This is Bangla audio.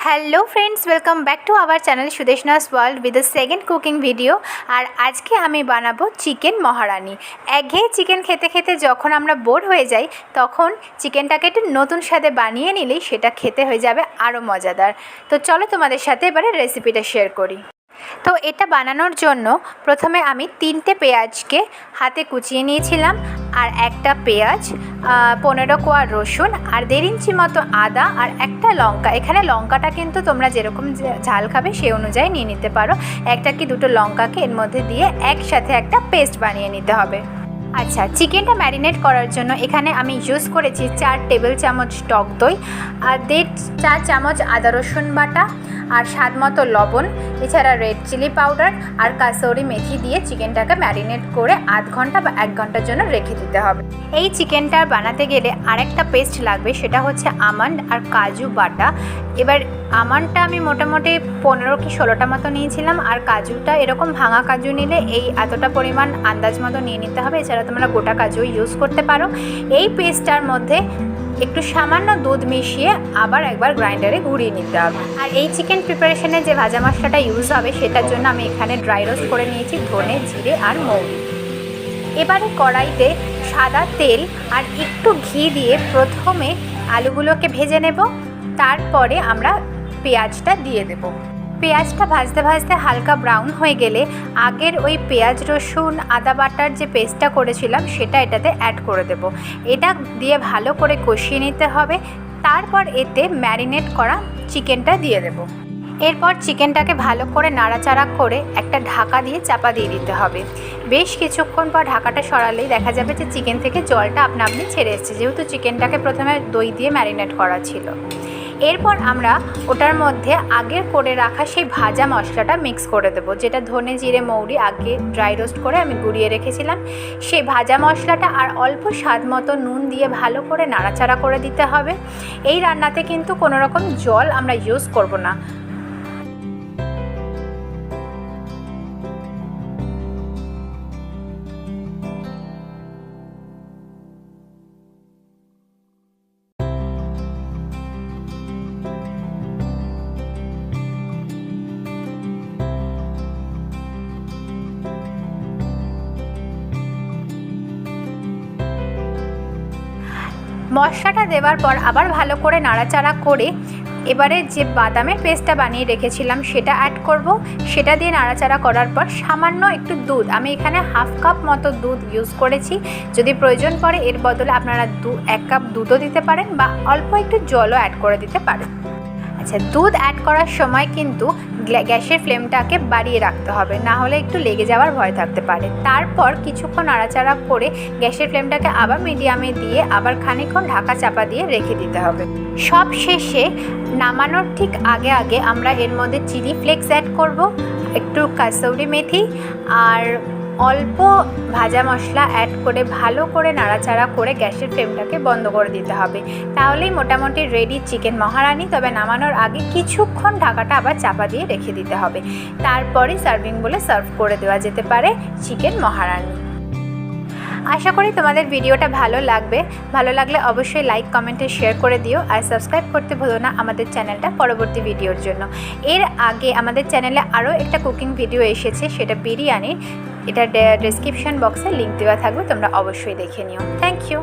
Hello friends, welcome back to our channel Sudeshna's world with the second cooking video. আর আজকে আমি বানাবো চিকেন মহারানি। একঘেয়ে চিকেন খেতে খেতে যখন আমরা বোর হয়ে যাই, তখন চিকেনটাকে একটু নতুন স্বাদে বানিয়ে নিলেই সেটা খেতে হয়ে যাবে আরও মজাদার। তো চলো তোমাদের সাথে এবারে রেসিপিটা শেয়ার করি। তো এটা বানানোর জন্য প্রথমে আমি 3টে পেঁয়াজকে হাতে কুচিয়ে নিয়েছিলাম, আর একটা পেঁয়াজ, 15 কোয়া রসুন, আর 1.5 ইঞ্চি মতো আদা, আর একটা লঙ্কা। এখানে লঙ্কাটা কিন্তু তোমরা যেরকম ঝাল খাবে সেই অনুযায়ী নিয়ে নিতে পারো। একটা কি দুটো লঙ্কাকে এর মধ্যে দিয়ে একসাথে একটা পেস্ট বানিয়ে নিতে হবে। আচ্ছা, চিকেনটা ম্যারিনেট করার জন্য এখানে আমি ইউজ করেছি 4 টেবিল চামচ টক দই, আর 1.5 চামচ আদা রসুন বাটা, আর স্বাদ মতো লবণ, এছাড়া রেড চিলি পাউডার আর কাসৌরি মেথি দিয়ে চিকেনটাকে ম্যারিনেট করে আধ ঘন্টা বা 1 ঘন্টার জন্য রেখে দিতে হবে। এই চিকেনটা বানাতে গেলে আরেকটা পেস্ট লাগবে, সেটা হচ্ছে আমন্ড আর কাজু বাটা। এবার আমন্ডটা আমি মোটামুটি 15 কি 16টা মতো নিয়েছিলাম, আর কাজুটা এরকম ভাঙা কাজু নিলে এই এতটা পরিমাণ আন্দাজ মতো নিয়ে নিতে হবে। এছাড়া তোমরা গোটা কাজু ইউজ করতে পারো। এই পেস্টটার মধ্যে একটু সামান্য দুধ মিশিয়ে আবার একবার গ্রাইন্ডারে ঘুরিয়ে নিতে হবে। আর এই চিকেন প্রিপারেশনে যে ভাজা মশলাটা ইউজ হবে সেটার জন্য আমি এখানে ড্রাই রোস্ট করে নিয়েছি ধনে, জিরে আর মৌরি। এবারে কড়াইতে সাদা তেল আর একটু ঘি দিয়ে প্রথমে আলুগুলোকে ভেজে নেব, তারপরে আমরা পেঁয়াজটা দিয়ে দেব। পেঁয়াজটা ভাজতে ভাজতে হালকা ব্রাউন হয়ে গেলে আগের ওই পেঁয়াজ রসুন আদা বাটার যে পেস্টটা করেছিলাম সেটা এটাতে অ্যাড করে দেব। এটা দিয়ে ভালো করে কষিয়ে নিতে হবে। তারপর এতে ম্যারিনেট করা চিকেনটা দিয়ে দেব। এরপর চিকেনটাকে ভালো করে নাড়াচাড়া করে একটা ঢাকা দিয়ে চাপা দিয়ে দিতে হবে। বেশ কিছুক্ষণ পর ঢাকাটা সরালেই দেখা যাবে যে চিকেন থেকে জলটা আপনা আপনি ছেড়ে এসেছে, যেহেতু চিকেনটাকে প্রথমে দই দিয়ে ম্যারিনেট করা ছিল। এরপর আমরা ওটার মধ্যে আগের করে রাখা সেই ভাজা মশলাটা মিক্স করে দেবো, যেটা ধনে জিরে মৌরি আগে ড্রাই রোস্ট করে আমি গুঁড়িয়ে রেখেছিলাম। সেই ভাজা মশলাটা আর অল্প স্বাদ মতো নুন দিয়ে ভালো করে নাড়াচাড়া করে দিতে হবে। এই রান্নাতে কিন্তু কোনো রকম জল আমরা ইউজ করব না। মশলাটা দেওয়ার পর আবার ভালো করে নাড়াচাড়া করে এবারে যে বাদামের পেস্টটা বানিয়ে রেখেছিলাম সেটা অ্যাড করব। সেটা দিয়ে নাড়াচাড়া করার পর সামান্য একটু দুধ, আমি এখানে 1/2 কাপ মতো দুধ ইউজ করেছি। যদি প্রয়োজন পড়ে এর বদলে আপনারা 1 কাপ দুধও দিতে পারেন বা অল্প একটু জলও অ্যাড করে দিতে পারেন। আচ্ছা, দুধ অ্যাড করার সময় কিন্তু গ্যাসের ফ্লেমটাকে বাড়িয়ে রাখতে হবে, না হলে একটু লেগে যাওয়ার ভয় থাকতে পারে। তারপর কিছুক্ষণ নাড়াচাড়া করে গ্যাসের ফ্লেমটাকে আবার মিডিয়ামে দিয়ে আবার খানিকক্ষণ ঢাকা চাপা দিয়ে রেখে দিতে হবে। সব শেষে নামানোর ঠিক আগে আগে আমরা এর মধ্যে চিলি ফ্লেক্স অ্যাড করব, একটু কাসৌরি মেথি আর অল্প ভাজা মশলা অ্যাড করে ভালো করে নাড়াচাড়া করে গ্যাসের ফ্লেমটাকে বন্ধ করে দিতে হবে। তাহলেই মোটামুটি রেডি চিকেন মহারানি। তবে নামানোর আগে কিছুক্ষণ ঢাকাটা আবার চাপা দিয়ে রেখে দিতে হবে। তারপরে সার্ভিং বলে সার্ভ করে দেওয়া যেতে পারে চিকেন মহারানি। আশা করি তোমাদের ভিডিওটা ভালো লাগবে। ভালো লাগলে অবশ্যই লাইক কমেন্টে শেয়ার করে দিও, আর সাবস্ক্রাইব করতে ভুলো না আমাদের চ্যানেলটা পরবর্তী ভিডিওর জন্য। এর আগে আমাদের চ্যানেলে আরও একটা কুকিং ভিডিও এসেছে, সেটা বিরিয়ানির। এটা ডেসক্রিপশন বক্সে লিঙ্ক দেওয়া থাকবে, তোমরা অবশ্যই দেখে নিও। Thank you.